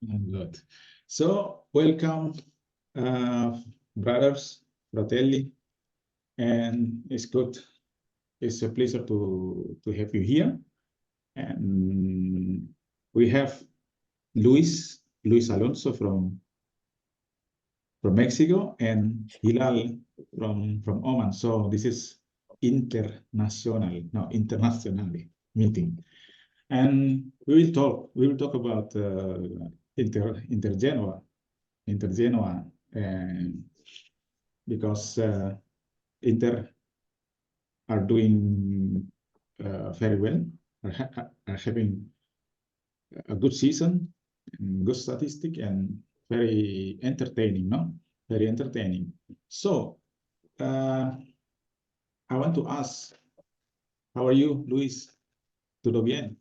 Good. So, welcome, brothers, Fratelli, and it's good. It's a pleasure to have you here. And we have Luis Alonso from Mexico, and Hilal from Oman. So this is internationally meeting. And we will talk about Inter Genoa, because Inter are doing very well, are having a good season, good statistic, and very entertaining, no? Very entertaining. So, I want to ask, how are you, Luis? ¿Todo bien?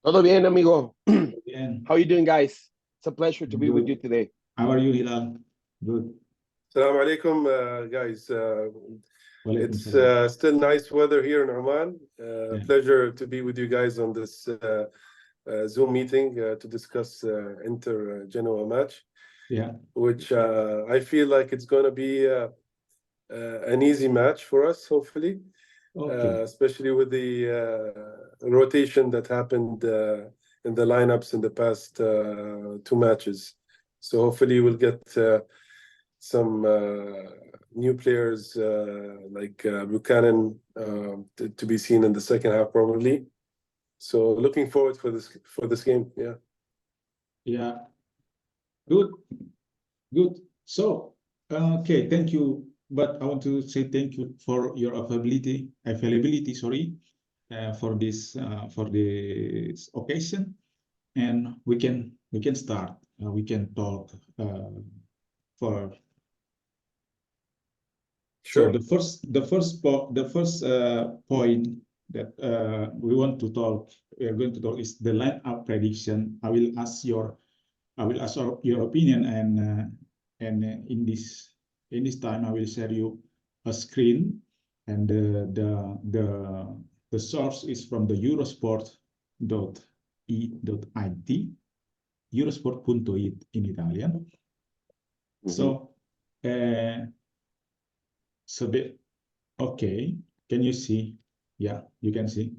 Todo bien, amigo. Bien. How are you doing, guys? It's a pleasure to be with you Good. today. How are you, Hilal? Good. Assalamu alaikum, guys. Walaikum It's salam. still nice weather here in Oman. Yeah. Pleasure to be with you guys on this Zoom meeting to discuss Inter Genoa match, Yeah. which I feel like it's going to be an easy match for us, hopefully, Okay. especially with the rotation that happened in the lineups in the past two matches. So hopefully we'll get some new players like Buchanan to be seen in the second half probably. So looking forward for this game. Yeah. Yeah. Good. Good. So, okay, thank you. But I want to say thank you for your availability, sorry, for this occasion, and we can start. We can talk for. So Sure. the first point that we want to talk, we are going to talk, is the lineup prediction. I will ask your opinion, and in this time I will share you a screen, and the source is from the Eurosport.it, Eurosport.it in Italian. So okay, can you see? Yeah, you can see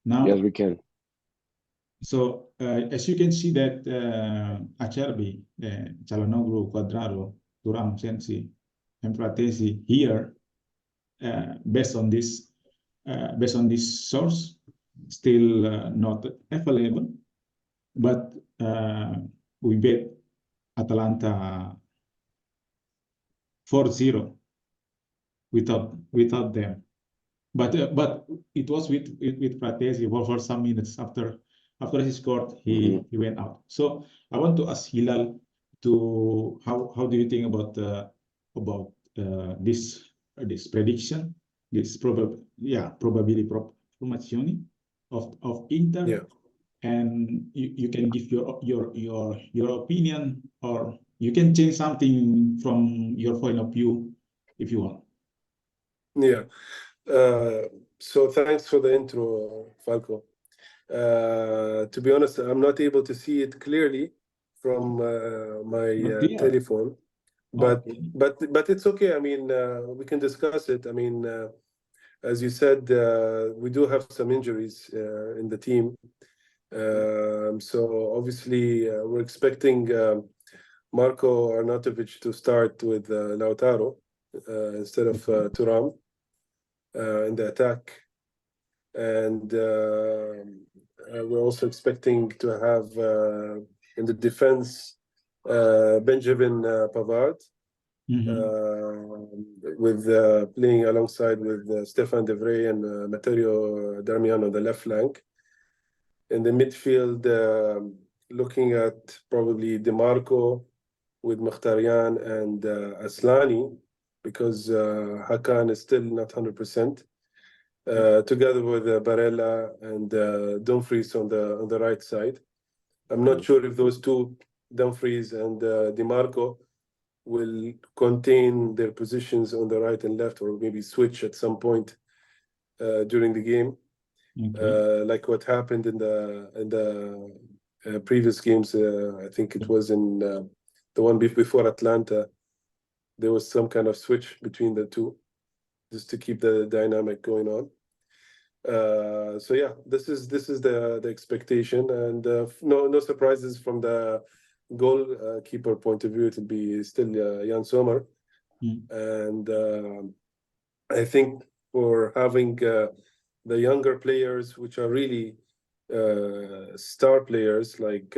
now. Yes, we can. So as you can see that Acerbi, Calhanoglu, Cuadrado, Thuram, Sensi, and Fratesi here, based on this source, still not available, but we bet Atalanta 4-0 without them. But it was with Fratesi for some minutes after he scored, he went out. So I want to ask Hilal to how do you think about this prediction, this probability formazioni of Inter, Yeah. and you can give your opinion, or you can change something from your point of view if you want. Yeah. So thanks for the intro, Falco. To be honest, I'm not able to see it clearly from my telephone, but it's okay. I mean, we can discuss it. I mean, as you said, we do have some injuries in the team. So obviously, we're expecting Marco Arnautovic to start with Lautaro instead of Thuram in the attack. And we're also expecting to have in the defense Benjamin Pavard, with playing alongside with Stefan De Vrij and Matteo Darmian on the left flank. In the midfield, looking at probably DeMarco with Mkhitaryan and Aslani, because Hakan is still not 100%. Together with Barella and Dumfries on the right side. I'm not sure if those two, Dumfries and DeMarco, will contain their positions on the right and left, or maybe switch at some point during the game, like what happened in the previous games. I think it was in the one before Atlanta. There was some kind of switch between the two, just to keep the dynamic going on. So yeah, this is the expectation, and no surprises from the goalkeeper point of view. It'll be still Jan Sommer, and I think for having the younger players, which are really star players like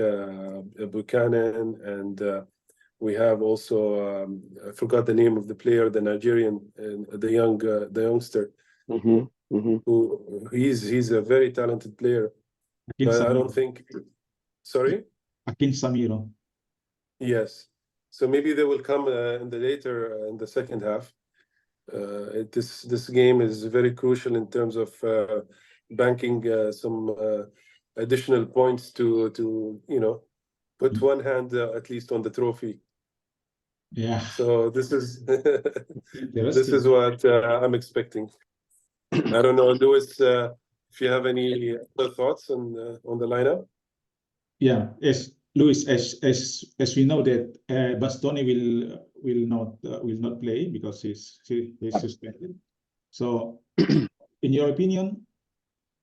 Buchanan, and we have also I forgot the name of the player, the Nigerian, and the youngster. Who he's a very talented player, but I don't think. Sorry, Akin Samiro. Yes, so maybe they will come in the second half. This game is very crucial in terms of banking some additional points to put one hand at least on the trophy. Yeah. So this is this is what I'm expecting. I don't know, Louis, if you have any other thoughts on the lineup. Yeah, as Luis, as we know that Bastoni will not play because he's suspended. So, in your opinion,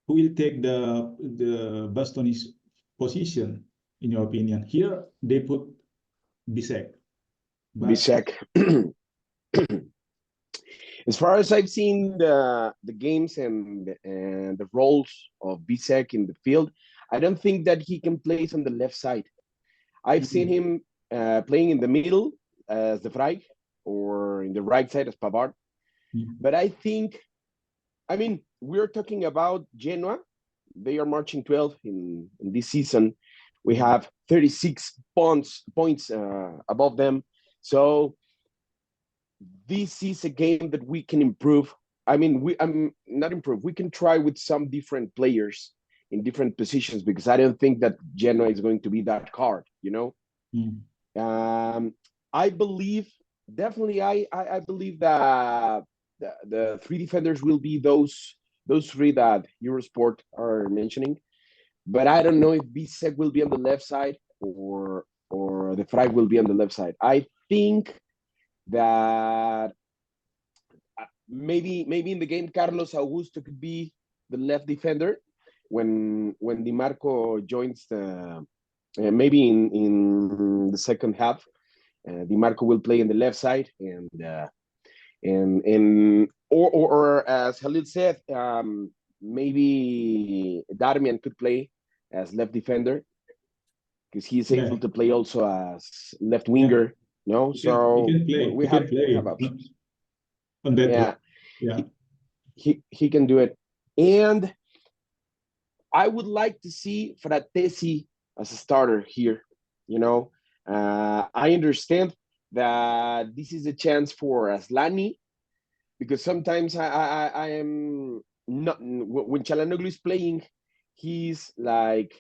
who will take the Bastoni's position? In your opinion, here they put Bisek. Bisek. As far as I've seen the games and the roles of Bisek in the field, I don't think that he can play on the left side. I've seen him playing in the middle as the Frey or in the right side as Pavard. But I think, I mean, we're talking about Genoa. They are marching 12 in this season. We have 36 points above them. So this is a game that we can improve. I mean, not improve. We can try with some different players in different positions, because I don't think that Genoa is going to be that hard, you know? I believe, definitely, I believe that the three defenders will be those three that Eurosport are mentioning. But I don't know if Bisek will be on the left side or the Frey will be on the left side. I think that maybe in the game Carlos Augusto could be the left defender when Di Marco joins the maybe in the second half. Di Marco will play in the left side, and as Khalid said, maybe Darmian could play as left defender, because he's able to play also as left winger. No, so we have options. He can do it, and I would like to see Fratesi as a starter here. You know, I understand that this is a chance for Aslani, because sometimes I am not, when Çalhanoğlu is playing, he's like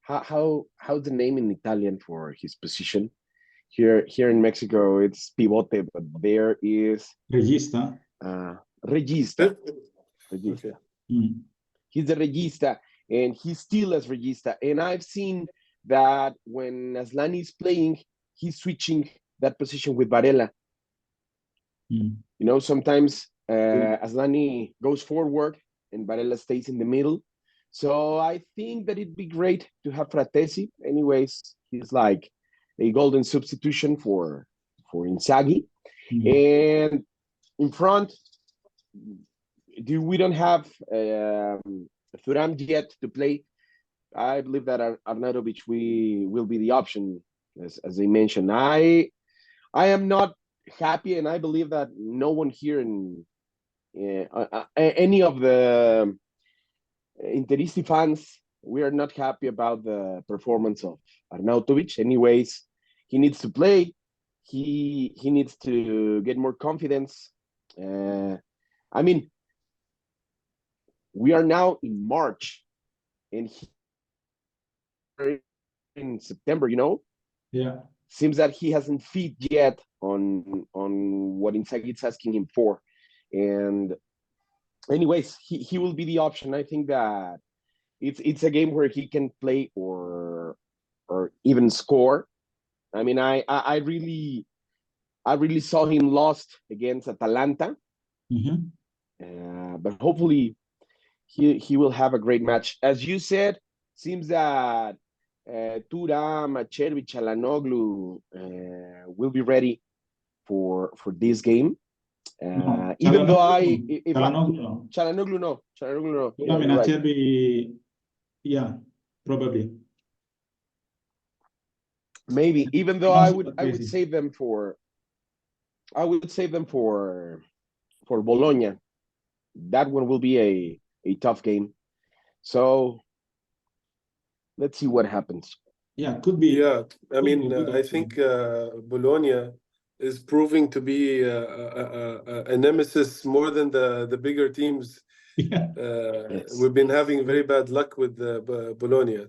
how's the name in Italian for his position? Here in Mexico, it's pivote, but there is regista. Regista. He's the regista, and he's still as regista. And I've seen that when Aslani is playing, he's switching that position with Varela. You know, sometimes Aslani goes forward and Varela stays in the middle. So I think that it'd be great to have Fratesi. Anyways, he's like a golden substitution for Inzaghi. And in front, we don't have Thuram yet to play. I believe that Arnautovic will be the option, as I mentioned. I am not happy, and I believe that no one here in any of the Interisti fans, we are not happy about the performance of Arnautovic. Anyways, he needs to play. He needs to get more confidence. I mean, we are now in March, and in September, you know? Yeah. Seems that he hasn't fit yet on what Inzaghi is asking him for. And anyways, he will be the option. I think that it's a game where he can play or even score. I mean, I really saw him lost against Atalanta, but hopefully he will have a great match. As you said, seems that Thuram, Acerbi, Çalhanoğlu will be ready for this game. No, Even though Çalhanoğlu no. Çalhanoğlu no. Thuram and Acerbi, yeah, probably. Maybe, even though I would save them for Bologna. That one will be a tough game. So let's see what happens. Yeah, could be. Yeah, I mean, I think Bologna is proving to be a nemesis more than the bigger teams. Yeah. Yes. We've been having very bad luck with Bologna.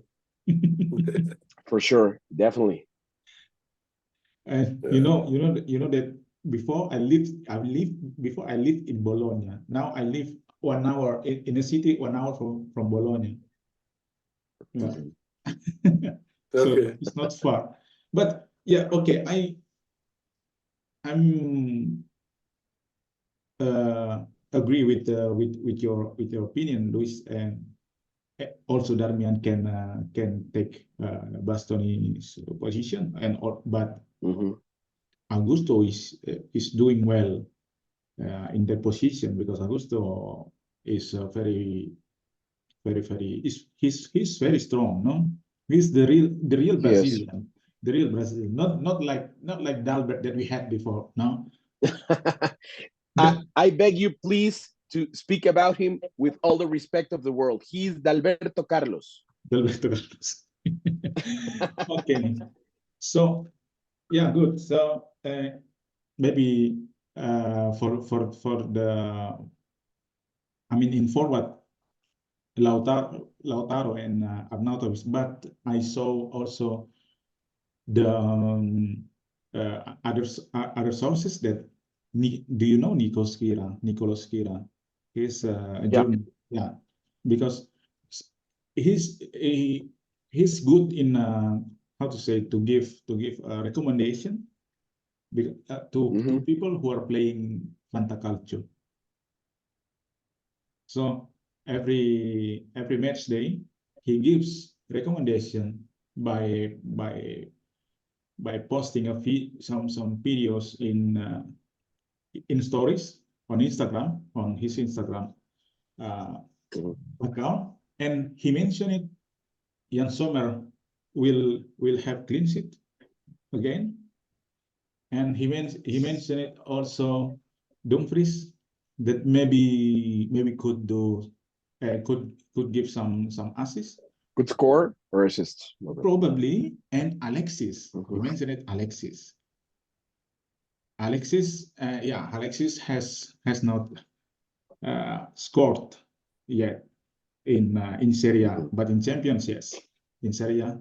For sure, definitely. And you know that before I lived in Bologna. Now I live 1 hour in a city 1 hour from Bologna. Yeah. So Okay. it's not far. But yeah, okay. I'm agree with your opinion, Luis, and also Darmian can take Bastoni's position, but Augusto is doing well in that position, because Augusto is very he's very strong, no? He's the real Brazilian, the real Brazilian, not like Dalbert that we had before, no? I beg you, please, to speak about him with all the respect of the world. He's Dalberto Carlos. Dalberto Carlos. Okay, so yeah, good. So maybe for the, I mean, in forward, Lautaro and Arnautovic, but I saw also the other sources that do you know Nicolas Skira? He's a German, yeah, because he's good in how to say, to give a recommendation to people who are playing Fantacalcio. So every match day he gives recommendation by posting some videos in stories on Instagram, on his Instagram account, and he mentioned it. Jan Sommer will have clean sheet again, and he mentioned it also. Dumfries that maybe could do could give some assists. Could score or assists? Probably. And Alexis, you mentioned it, Alexis. Alexis has not scored yet in Serie A, but in Champions, yes, in Serie A.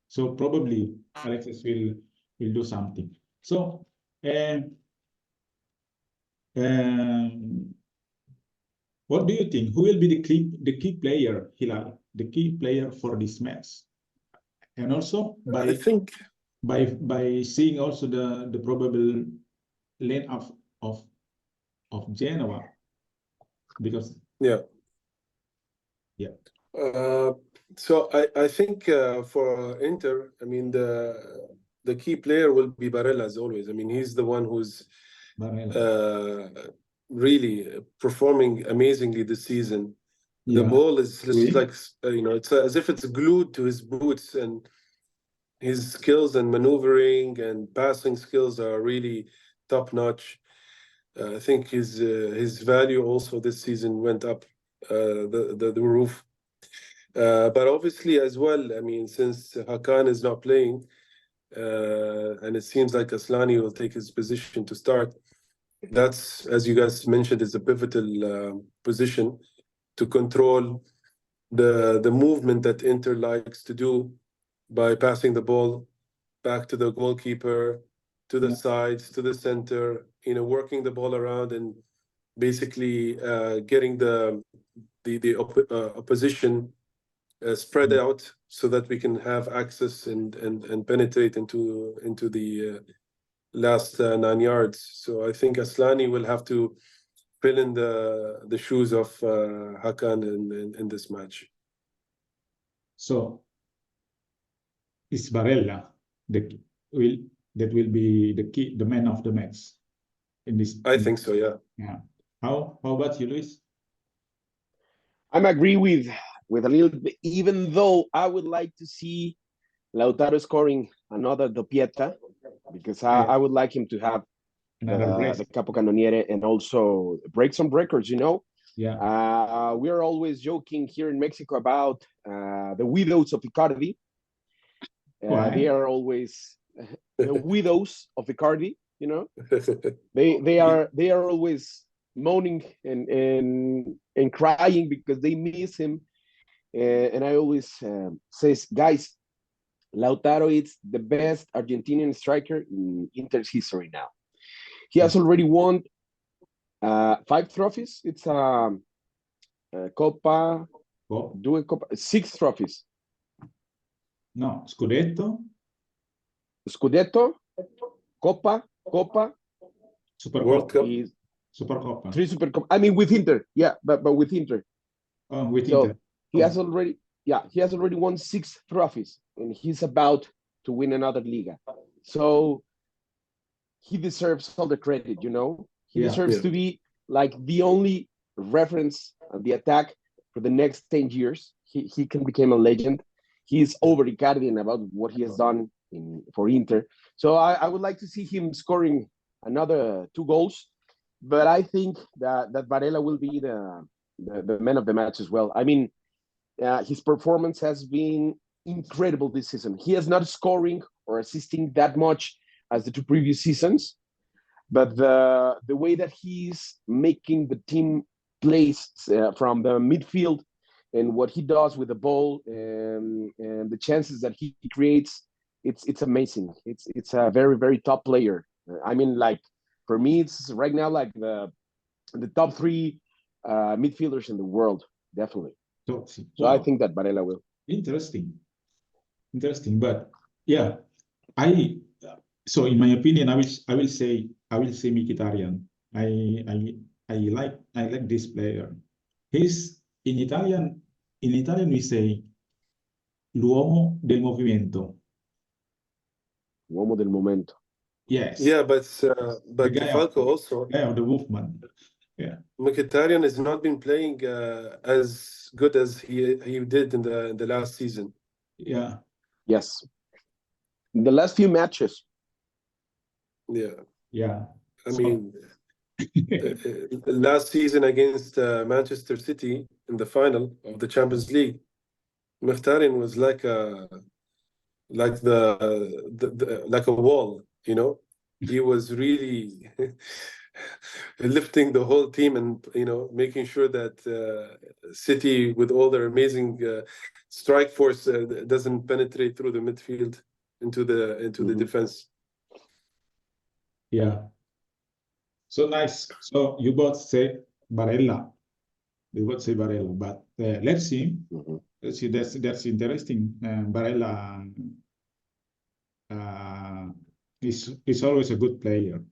So probably Alexis will do something. So what do you think? Who will be the key player, Hilal? The key player for this match? And also I think by seeing also the probable lineup of Genoa, because so I think for Inter, I mean the key player will be Barella, as always. I mean, he's the one who's really performing amazingly this season. The ball is just like it's as if it's glued to his boots, and his skills and maneuvering and passing skills are really top notch. I think his value also this season went up the roof. But obviously as well, I mean, since Hakan is not playing, and it seems like Aslani will take his position to start, that's, as you guys mentioned, is a pivotal position to control the movement that Inter likes to do by passing the ball back to the goalkeeper, to the sides, to the center, working the ball around and basically getting the opposition spread out so that we can have access and penetrate into the last 9 yards. So I think Aslani will have to fill in the shoes of Hakan in this match. So is Barella that will be the man of the match in this? I think so, yeah. Yeah. How about you, Luis? I'm agree with a little bit, even though I would like to see Lautaro scoring another Doppietta, because I would like him to have the Capocannoniere and also break some records, you know. Yeah. We're always joking here in Mexico about the widows of Icardi. They are always the widows of Icardi, you know. They are always moaning and crying because they miss him. And I always says, guys, Lautaro is the best Argentinian striker in Inter's history now. He has already won 5 trophies. It's Copa, 6 trophies. No, Scudetto, Copa, Super World Cup, Supercoppa. 3 Supercoppa. I mean, with Inter, yeah, but with Inter. Oh, with So Inter. he has already won 6 trophies, and he's about to win another Liga. So he deserves all the credit, you know. He deserves to be like the only reference of the attack for the next 10 years. He can become a legend. He's over Icardi and about what he has done for Inter. So I would like to see him scoring another 2 goals. But I think that Varela will be the man of the match as well. I mean, his performance has been incredible this season. He is not scoring or assisting that much as the 2 previous seasons, but the way that he's making the team plays from the midfield and what he does with the ball and the chances that he creates, it's amazing. It's a very, very top player. I mean, like, for me, it's right now like the top 3 midfielders in the world, definitely. So I think that Varela will. Interesting, but yeah, so in my opinion, I will say Mkhitaryan. I like this player. He's in Italian we say l'uomo del movimento. Uomo del momento. Yes. Yeah, but guy Falco also. Guy of the movement. Yeah. Mkhitaryan has not been playing as good as he did in the last season. Yeah. Yes. In the last few matches. Yeah. Yeah. I mean, last season against Manchester City in the final of the Champions League, Mkhitaryan was like a wall, you know. He was really lifting the whole team and, you know, making sure that City, with all their amazing strike force, doesn't penetrate through the midfield into the defense. Yeah. So nice. So you both say Barella. You both say Barella, but let's see. Let's see. That's interesting. Barella is always a good player.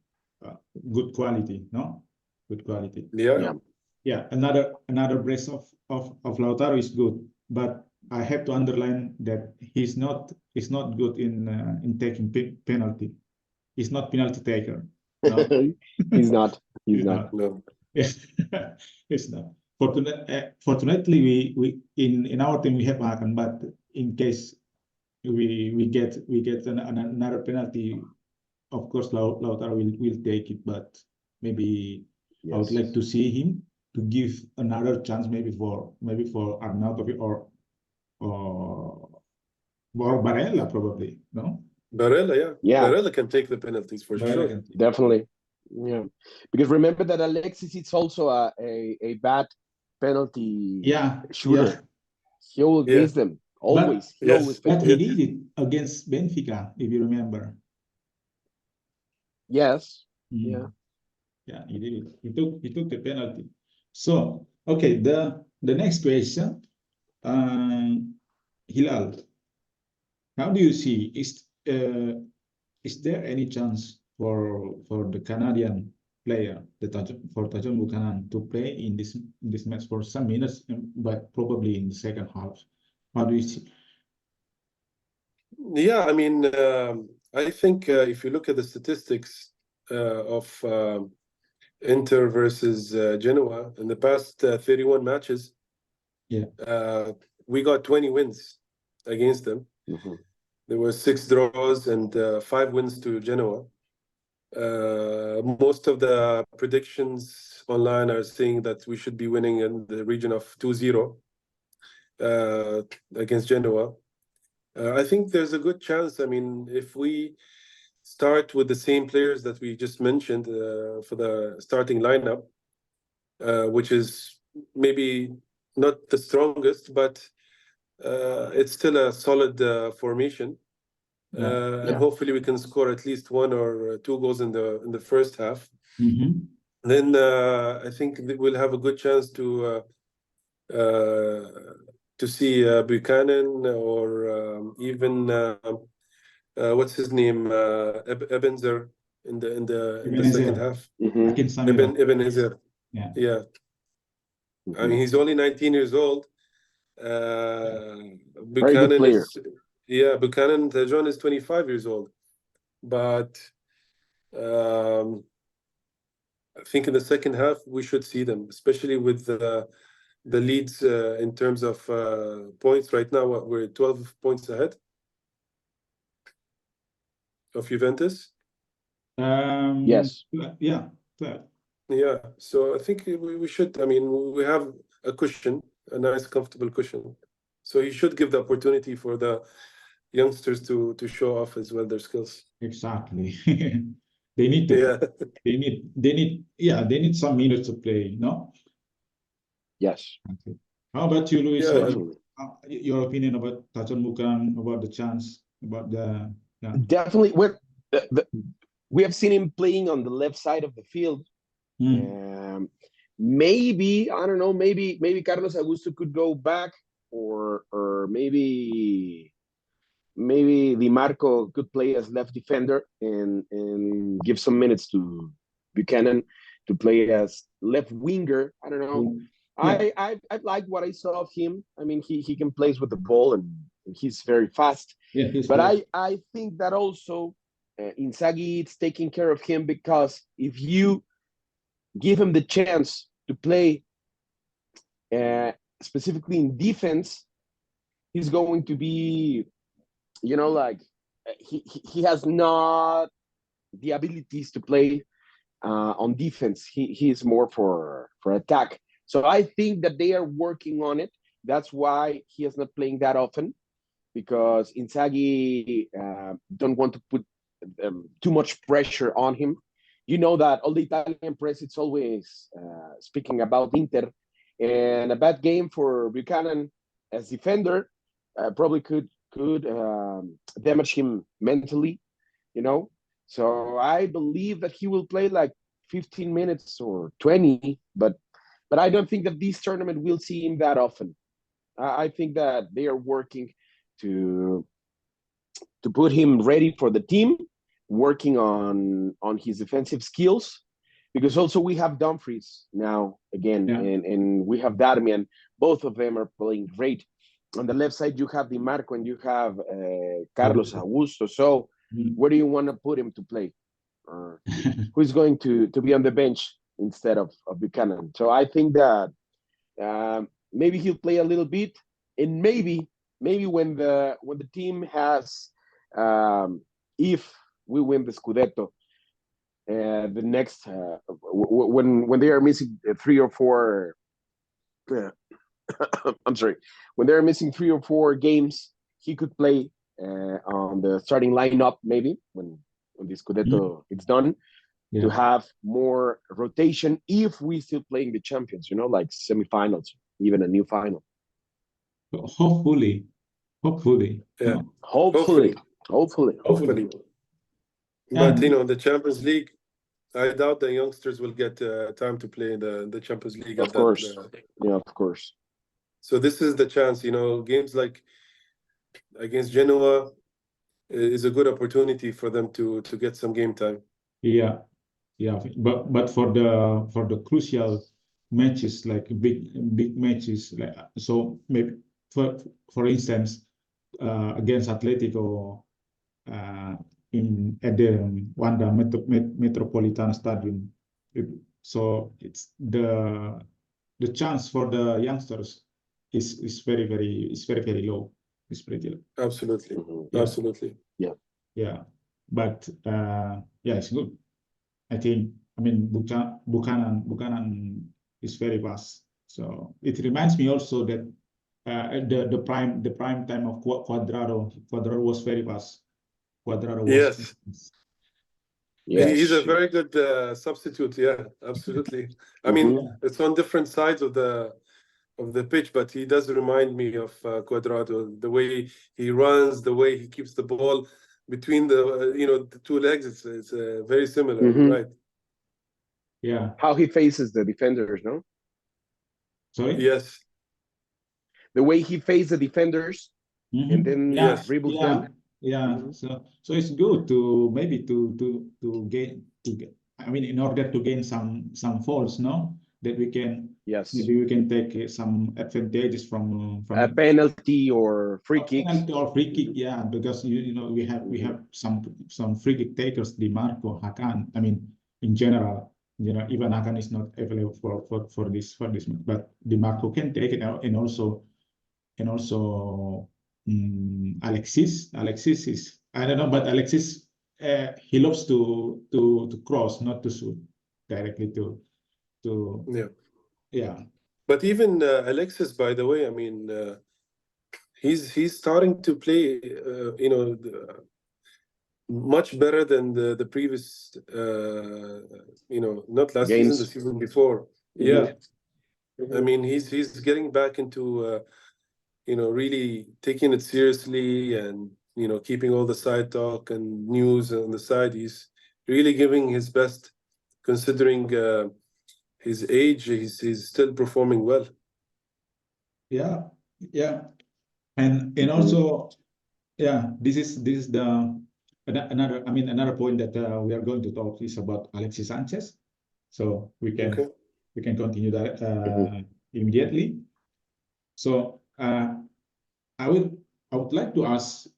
Good quality, no? Good quality. Yeah. Yeah. Another brace of Lautaro is good, but I have to underline that he's not good in taking penalty. He's not penalty taker. No? He's not. No. It's not. Fortunately, we in our team we have Hakan, but in case we get another penalty, of course Lautaro will take it. But maybe I would like to see him to give another chance, maybe for Arnautovic or Barella probably. No. Barella, yeah. Barella can take the penalties for sure. Definitely. Yeah, because remember that Alexis is also a bad penalty shooter. Yeah. He always miss them. Always. But he did it against Benfica, if you remember. Yes. Yeah, he did it. He took the penalty. So okay, the next question. Hilal. How do you see? Is there any chance for the Canadian player, for Tajon Buchanan, to play in this match for some minutes, but probably in the second half? How do you see? Yeah, I mean, I think if you look at the statistics of Inter versus Genoa in the past 31 matches, we got 20 wins against them. There were 6 draws and 5 wins to Genoa. Most of the predictions online are saying that we should be winning in the region of 2-0 against Genoa. I think there's a good chance. I mean, if we start with the same players that we just mentioned for the starting lineup, which is maybe not the strongest, but it's still a solid formation. And hopefully we can score at least 1 or 2 goals in the first half. Then I think we'll have a good chance to see Buchanan or even what's his name, Ebenezer in the second half. Ebenezer. Yeah. I mean, he's only 19 years old. Buchanan is, Buchanan Tajon is 25 years old, but I think in the second half we should see them, especially with the leads in terms of points. Right now, we're 12 points ahead of Juventus. Yes. Yeah. Yeah. So I think we should. I mean, we have a cushion, a nice, comfortable cushion. So he should give the opportunity for the youngsters to show off as well their skills. Exactly. They need to. They need some minutes to play. No. Yes. Okay. How about you, Luis? Yeah, your opinion about Tajon Buchanan, about the chance, about the definitely. We have seen him playing on the left side of the field. Maybe, I don't know, maybe Carlos Augusto could go back, or maybe Di Marco could play as left defender and give some minutes to Buchanan to play as left winger. I don't know. I like what I saw of him. I mean, he can play with the ball and he's very fast. Yeah, but I think that also Inzaghi is taking care of him, because if you give him the chance to play specifically in defense, he's going to be, like he has not the abilities to play on defense. He is more for attack. So I think that they are working on it. That's why he is not playing that often, because Inzaghi don't want to put too much pressure on him. You know that all the Italian press, it's always speaking about Inter, and a bad game for Buchanan as defender probably could damage him mentally, So I believe that he will play like 15 minutes or 20, but I don't think that this tournament will see him that often. I think that they are working to put him ready for the team, working on his defensive skills, because also we have Dumfries now again, and we have Darmian. Both of them are playing great. On the left side, you have Di Marco and you have Carlos Augusto. So where do you want to put him to play? Who's going to be on the bench instead of Buchanan? So I think that maybe he'll play a little bit, and maybe when the team has, if we win the Scudetto, the next when they are missing 3 or 4. I'm sorry. When they're missing 3 or 4 games, he could play on the starting lineup, maybe when the Scudetto is done, to have more rotation if we still playing the champions, like semifinals, even a new final. Hopefully. Yeah. Hopefully. But the Champions League, I doubt the youngsters will get time to play in the Champions League. Of course. Yeah, of course. So this is the chance, games like against Genoa is a good opportunity for them to get some game time. Yeah, yeah. But for the crucial matches, like big matches, like so maybe for instance, against Atletico in at the Wanda Metropolitan Stadium. So it's the chance for the youngsters is very low. It's pretty low. Absolutely, Yeah. absolutely. Yeah, but yeah, it's good. I think. I mean, Buchanan is very fast. So it reminds me also that the prime time of Cuadrado was very fast. Cuadrado was. Yes. Yes. He's a very good substitute. Yeah, absolutely. I mean, it's on different sides of the pitch, but he does remind me of Cuadrado. The way he runs, the way he keeps the ball between the two legs. It's very similar, right? Yeah. How he faces the defenders, no? Sorry? Yes. The way he faces the defenders and then Yes. dribbles them. Yeah. So it's good to maybe to get. I mean, in order to gain some falls, no, that we can. Yes. Maybe we can take some advantages from a penalty or free kicks. Penalty or free kick, yeah, because you know we have some free kick takers, Di Marco, Hakan. I mean, in general, you know, even Hakan is not available for this but Di Marco can take it out, and also Alexis. Alexis is, I don't know, but Alexis he loves to cross, not to shoot directly to yeah. But even Alexis, by the way, I mean, he's starting to play, much better than the previous, not last season, the season before. Yeah, I mean, he's getting back into, really taking it seriously, and keeping all the side talk and news on the side. He's really giving his best, considering his age. He's still performing well. Yeah, and also, yeah, this is the another point that we are going to talk is about Alexis Sanchez. So we can continue that immediately. So I would like to ask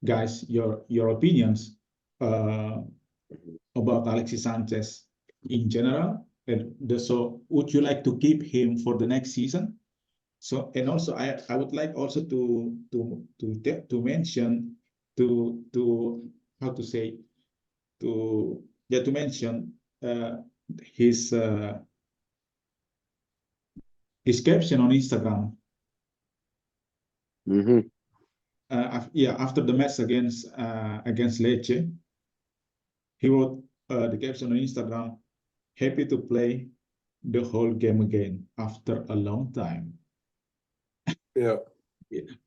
guys your opinions about Alexis Sanchez in general. And so would you like to keep him for the next season? So, and also I would like also to mention how to say to mention his caption on Instagram. After the match against Lecce, he wrote the caption on Instagram: "Happy to play the whole game again after a long time." Yeah.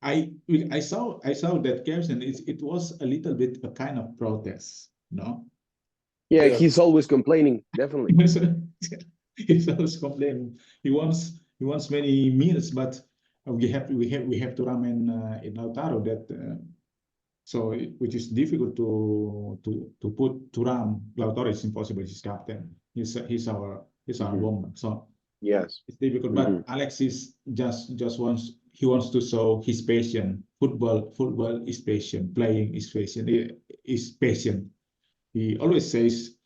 I saw that caption. It was a little bit a kind of protest, no? Yeah, he's always complaining, definitely. He's always complaining. He wants many meals, but we have to run in Lautaro that so which is difficult to put Thuram. Lautaro is impossible. He's captain. He's our woman. So yes, it's difficult. But Alexis just wants to show his passion. Football is passion. Playing is passion. Is passion. He always says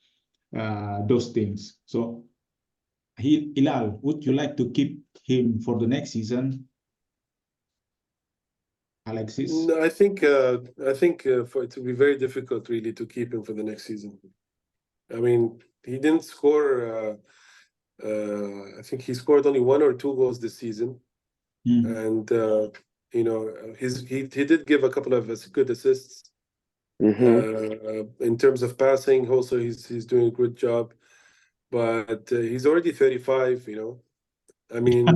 those things. So, Hilal, would you like to keep him for the next season, Alexis? No, I think for it to be very difficult, really, to keep him for the next season. I mean, he didn't score. I think he scored only 1 or 2 goals this season, and he did give a couple of good assists. In terms of passing, also he's doing a good job, but he's already 35. I mean,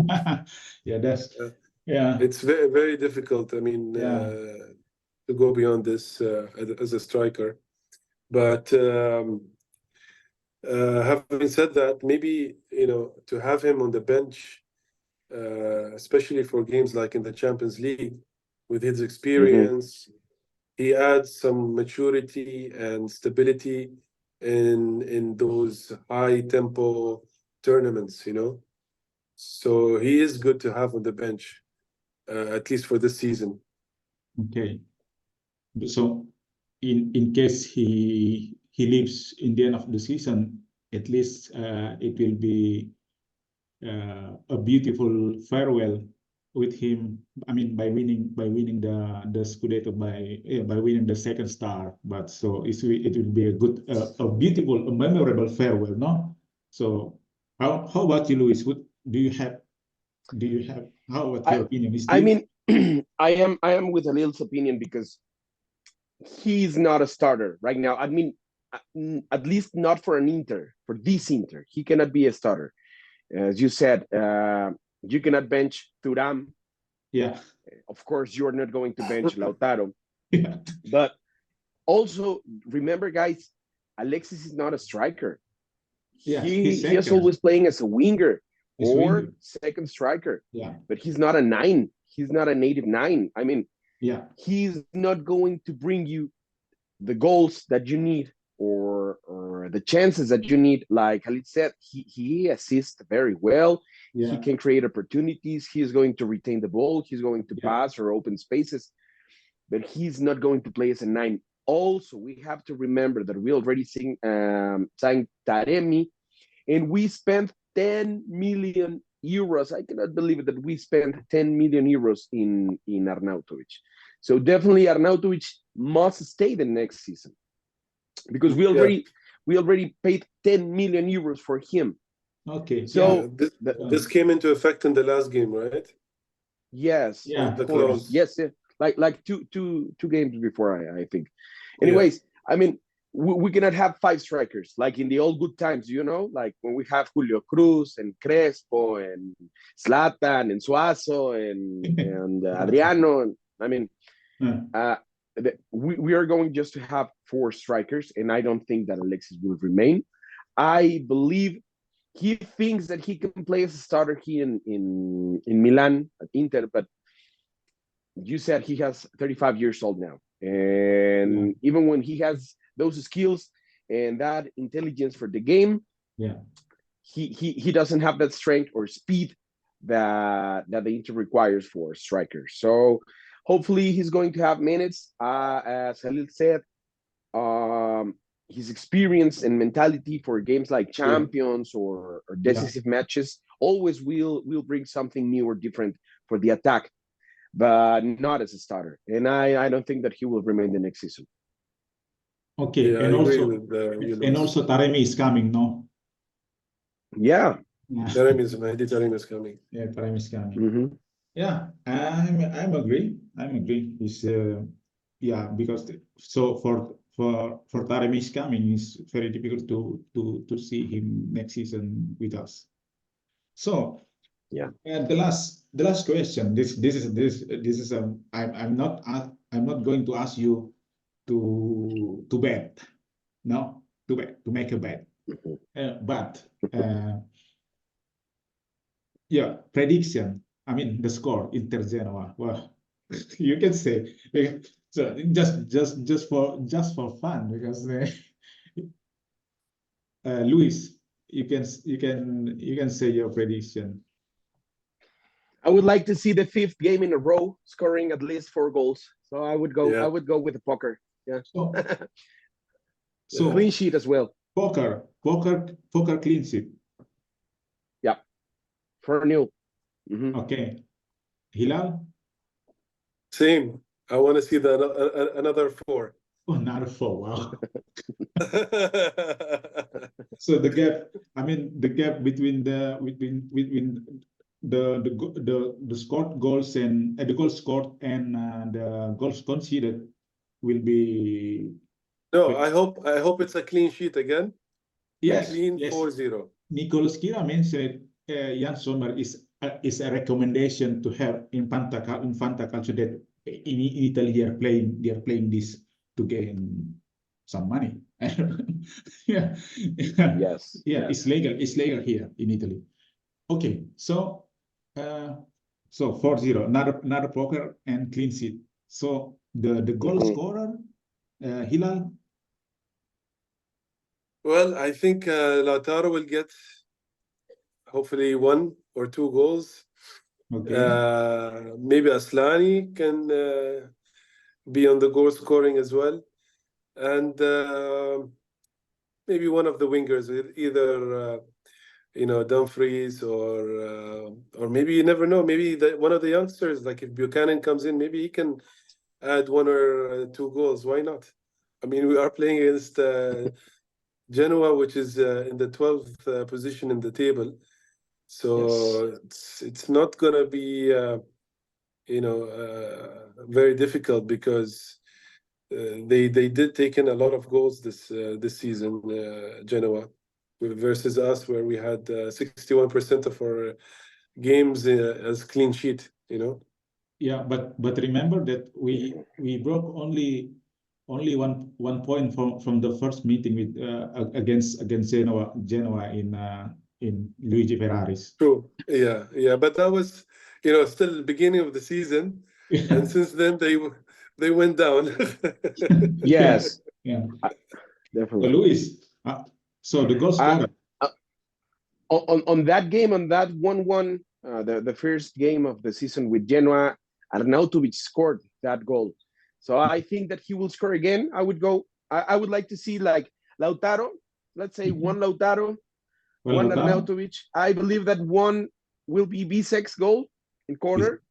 it's very, very difficult. I mean, to go beyond this as a striker. But having said that, maybe to have him on the bench, especially for games like in the Champions League, with his experience. He adds some maturity and stability in those high tempo tournaments, you know. So he is good to have on the bench, at least for this season. Okay. So in case he leaves in the end of the season, at least it will be a beautiful farewell with him. I mean, by winning the Scudetto, by winning the second star. But so it will be a good, a beautiful, a memorable farewell, no? So how about you, Luis? What do you have? How about your opinion? Is I this? mean, I am with Halil's opinion because he's not a starter right now. I mean, at least not for an Inter, for this Inter. He cannot be a starter. As you said, you cannot bench Thuram. Yeah. Of course, you're not going to bench Lautaro. Yeah. But also, remember, guys, Alexis is not a striker. Yeah, He he's is always playing as a winger He's or winger. second striker. Yeah. But he's not a 9. He's not a native 9. I mean, Yeah. he's not going to bring you the goals that you need or the chances that you need. Like Khalid said, he assists very well. Yeah. He can create opportunities. He's going to retain the ball. He's going to pass or open spaces, but he's not going to play as a 9. Also, we have to remember that we already signed Taremi, and we spent 10 million euros. I cannot believe it that we spent 10 million euros in Arnautovic. So definitely Arnautovic must stay the next season because we already paid 10 million euros for him. Okay. So this came into effect in the last game, right? Yes. Yeah. Of course. Yes. Like two games before, I think. Anyways, I mean, we cannot have 5 strikers like in the old good times, you know, like when we have Julio Cruz and Crespo and Zlatan and Suazo and Adriano. I mean, we are going just to have 4 strikers, and I don't think that Alexis will remain. I believe he thinks that he can play as a starter here in Milan at Inter, but you said he has 35 years old now, and even when he has those skills and that intelligence for the game, he doesn't have that strength or speed that the Inter requires for strikers. So hopefully he's going to have minutes. As Halil said, his experience and mentality for games like champions or decisive matches always will bring something new or different for the attack, but not as a starter. And I don't think that he will remain the next season. Okay, and also Taremi is coming, no? Yeah. Taremi is coming. Yeah, Taremi is coming. Mm-hmm. Yeah, I'm agree. It's because so for Taremi is coming, it's very difficult to see him next season with us. So the last question. This is I'm not going to ask you to bet, no, to make a bet, but prediction. I mean the score Inter Genoa. Well, you can say so just for fun because Luis, you can say your prediction. I would like to see the 5th game in a row scoring at least 4 goals. So I would go. I would go with the poker. Yeah. So clean sheet as well. Poker clean sheet. Yeah. 4-0. Mm-hmm. Okay. Hilal. Same. I want to see another 4. Oh, another 4. Wow. So the gap. I mean, the gap between the scored goals and the goals scored and the goals conceded will be. No, I hope it's a clean sheet again. Yes, clean 4-0. Nicolas Kira mentioned Jan Sommer is a recommendation to have Infanta Calcio that in Italy they are playing this to gain some money. Yes. It's legal here in Italy. Okay, so So 4-0, another poker and clean sheet. So the goal scorer, Hilal. Well, I think Lautaro will get hopefully 1 or 2 goals. Okay. Maybe Aslani can be on the goal scoring as well, and maybe one of the wingers, either Dumfries or maybe you never know. Maybe one of the youngsters, like if Buchanan comes in, maybe he can add 1 or 2 goals. Why not? I mean, we are playing against Genoa, which is in the 12th position in the table. So it's not gonna be very difficult because they did take in a lot of goals this season, Genoa, versus us, where we had 61% of our games as clean sheet. Yeah, but remember that we broke only one point from the first meeting with against Genoa in Luigi Ferraris. True. Yeah. But that was still the beginning of the season, and since then they went down. Yes, Yeah. So definitely. Luis, so the goal scorer. On that game, on that 1-1, the first game of the season with Genoa, Arnautovic scored that goal. So I think that he will score again. I would like to see like Lautaro, let's say one Lautaro, one Lautaro? Arnautovic. I believe that one will be Bisek's goal in corner,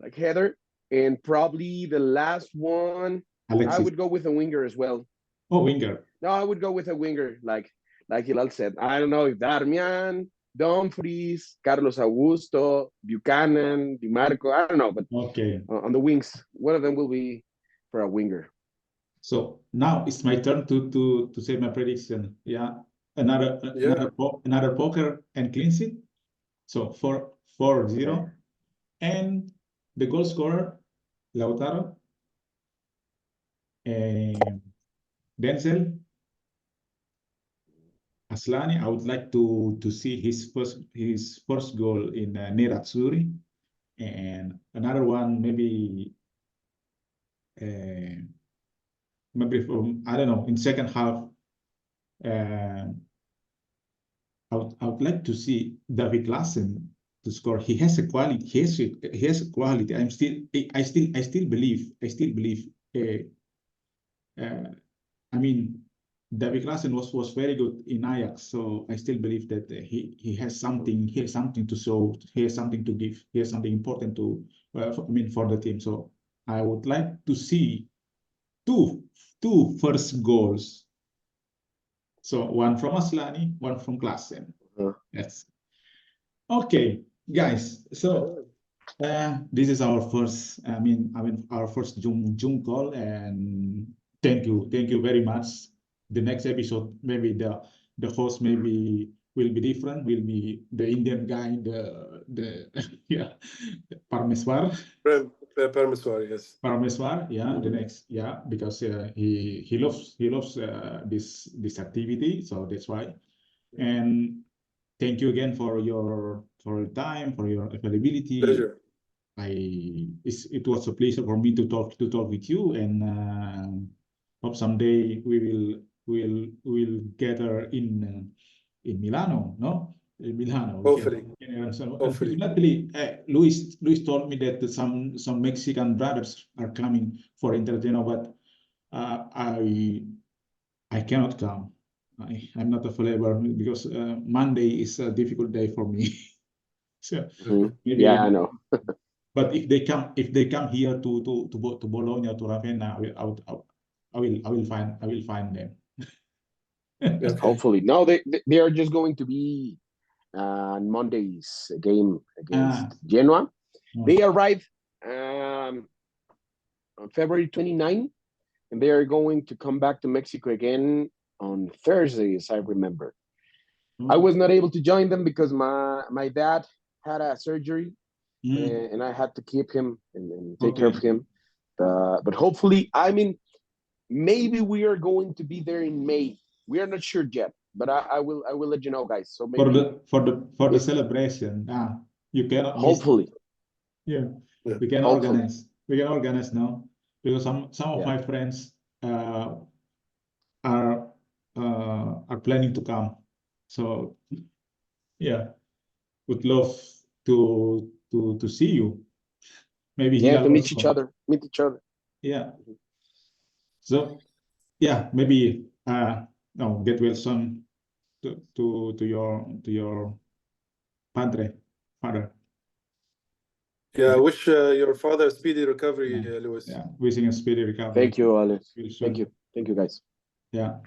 like header. And probably the last one, Alexis. I would go with a winger as well. Oh, winger. No, I would go with a winger, like Hilal said. I don't know if Darmian, Dumfries, Carlos Augusto, Buchanan, Di Marco. I don't know, but okay. On the wings, one of them will be for a winger. So now it's my turn to say my prediction. Yeah, another poker and clean sheet. So 4-0, and the goal scorer Lautaro, Denzel, Aslani. I would like to see his first goal in Nerazzurri, and another one maybe from I don't know in second half. I would like to see David Klassen to score. He has a quality. He has a quality. I still believe. I mean, David Klassen was very good in Ajax, so I still believe that he has something. He has something to show. He has something to give. He has something important to. For the team. So I would like to see two first goals. So one from Aslani, one from Klassen. Yes. Okay, guys. So this is our first. Our first Zoom call, and thank you very much. The next episode, maybe the host maybe will be different. Will be the Indian guy, the yeah, Parmeswar. Parmeswar, yes. Parmeswar, yeah, the next, because he loves this activity, so that's why. And thank you again for your time, for your availability. Pleasure. It was a pleasure for me to talk with you, and hope someday we'll gather in Milano, no? In Milano. Hopefully. Unfortunately, Luis told me that some Mexican brothers are coming for Intergeno, but I cannot come. I'm not available because Monday is a difficult day for me. So maybe I know. But if they come here to Bologna, to Ravenna, I will find them. Okay. Hopefully, no, they are just going to be on Monday's game against Genoa. They arrive on February 29, and they are going to come back to Mexico again on Thursday, as I remember. I was not able to join them because my dad had a surgery, and I had to keep him and take care of him. But hopefully, maybe we are going to be there in May. We are not sure yet, but I will let you know, guys. So maybe for the celebration. you cannot miss. Hopefully. Yeah, Yeah. we can Hopefully. organize. We can organize now because some of Yeah. my friends are planning to come. So yeah, would love to see you. Maybe Yeah, Hilal to meet each also. other. Meet each other. Yeah. So yeah, maybe no, get well soon to your father. Yeah, I wish your father speedy recovery, Louis. Yeah, wishing a speedy recovery. Thank you, Alex. Real soon. Thank you. Thank you, guys. Yeah.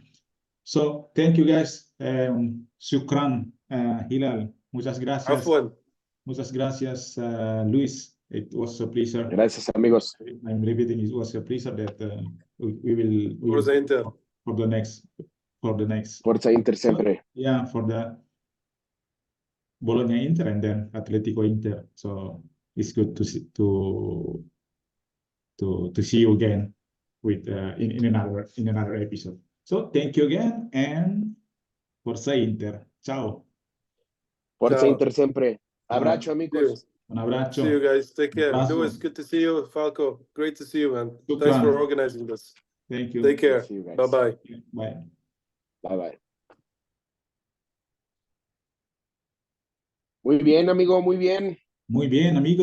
So thank you guys. Shukran, Hilal. Muchas gracias. Afwan. Muchas gracias, Luis. It was a pleasure. Gracias, amigos. I'm repeating. It was a pleasure that we will Forza Inter. for the next Forza Inter sempre. yeah, for the Bologna Inter and then Atletico Inter. So it's good to see to see you again with in another episode. So thank you again and Forza Inter. Ciao. Forza Ciao. Inter sempre. Abrazo, See you. amigos. Un abbraccio. See you guys. Take care. Abrazo. Louis, good to see you. Falco, great to see you, man. Shukran. Thanks for organizing this. Thank you. Take care. See you guys. Bye-bye. Bye. Bye-bye. Muy bien, amigo, muy bien. Muy bien, amigo.